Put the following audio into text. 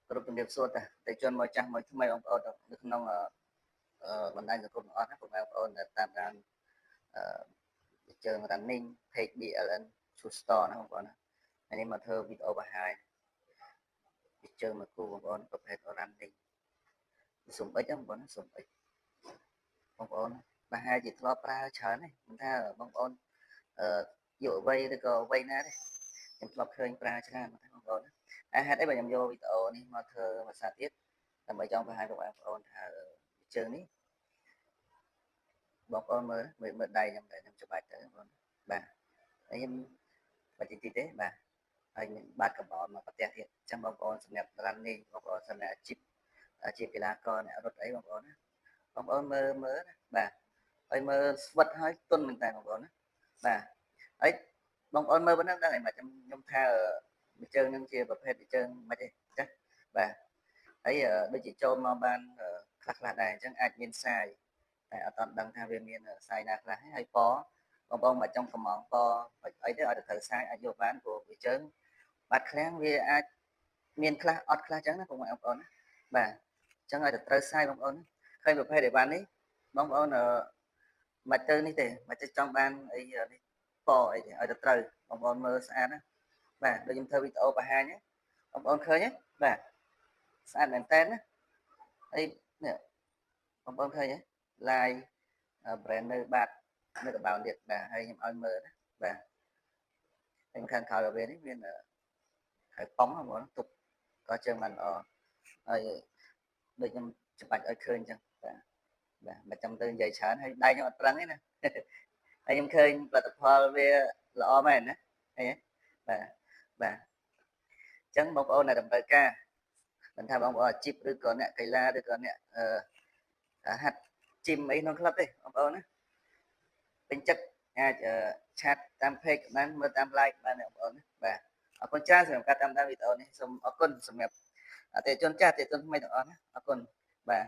គ្រប់ជំរាបសួរតែជនមកចាស់មកថ្មីបងប្អូននៅក្នុងបណ្ដាញសង្គមទាំងអស់ណាបងប្អូនដែលតាមដានជើង running page BLN Shoe Store ណាបងប្អូនណាថ្ងៃនេះមកធ្វើវីដេអូបង្ហាញជើងមកគូបងប្អូនប្រភេទ running សុំអិចបងប្អូនសុំអិចបងប្អូនប្រហែលជាធ្លាប់ប្រើច្រើនទេមិនថាបងប្អូនយុវវ័យឬក៏វ័យណាទេខ្ញុំធ្លាប់ឃើញប្រើច្រើនបងប្អូនណាហេតុអីបើខ្ញុំយកវីដេអូនេះមកធ្វើភាសាទៀតដើម្បីចង់បង្ហាញបងប្អូនថាជើងនេះបងប្អូនមើលដៃខ្ញុំតែខ្ញុំច្បាច់ទៅបងប្អូនបាទហើយខ្ញុំបាច់តិចទេបាទហើយមានបាត់កបោមកប្រទេសទៀតអញ្ចឹងបងប្អូនសម្រាប់ running បងប្អូនសម្រាប់ជាកីឡាករអ្នករត់អីបងប្អូនណាបងប្អូនមើលណាបាទហើយមើលស្វិតហើយទន់មែនតើបងប្អូនណាបាទហើយបងប្អូនមើលប៉ុណ្ណឹងដឹងហើយបាទខ្ញុំថាជើងនឹងជាប្រភេទជើងមិនទេចាបាទហើយដូចជាចូលមកបានខ្លះដែរអញ្ចឹងអាចមានសាយតែអត់ទាន់ដឹងថាវាមានសាយណាខ្លះហើយបងប្អូនមកចង់កំងពអីទៅឲ្យទៅត្រូវសាយអាចយកបានព្រោះវាជើងបាត់ឃ្លាំងវាអាចមានខ្លះអត់ខ្លះអញ្ចឹងណាបងប្អូនណាបាទអញ្ចឹងឲ្យទៅត្រូវសាយបងប្អូនឃើញប្រភេទអីបាននេះបងប្អូនមិនទៅនេះទេមិនទៅចង់បានអីនេះអីឲ្យទៅត្រូវបងប្អូនមើលស្អាតណាបាទដូចខ្ញុំធ្វើវីដេអូបង្ហាញបងប្អូនឃើញទេបាទស្អាតមែនតើណាហើយនេះបងប្អូនឃើញទេ live brand នៅបាត់នៅកបោនទៀតបាទហើយខ្ញុំឲ្យមើលណាបាទខ្ញុំខាងក្រោយរបស់វានេះមានហើយប៉ុងហ្មងទុកក៏ជើងបានល្អហើយដូចខ្ញុំច្បាច់ឲ្យឃើញអញ្ចឹងបាទមិនចាំទៅនិយាយច្រើនហើយដៃខ្ញុំអត់ប្រឹងទេណាហើយខ្ញុំឃើញផលិតផលវាល្អមែនណាឃើញទេបាទអញ្ចឹងបងប្អូនដែលតម្រូវការមិនថាបងប្អូនអាជីពឬក៏អ្នកកីឡាឬក៏អ្នកហាត់ជីមអីក្នុងក្លឹបទេបងប្អូនណាពេញចិត្តអាចឆាតតាម page បានមើលតាម like បានបងប្អូនណាបាទអរគុណច្រើនសម្រាប់ការតាមដានវីដេអូនេះសូមអរគុណសម្រាប់អតិថិជនចាស់អតិថិជនថ្មីទាំងអស់ណាអរគុណបាទ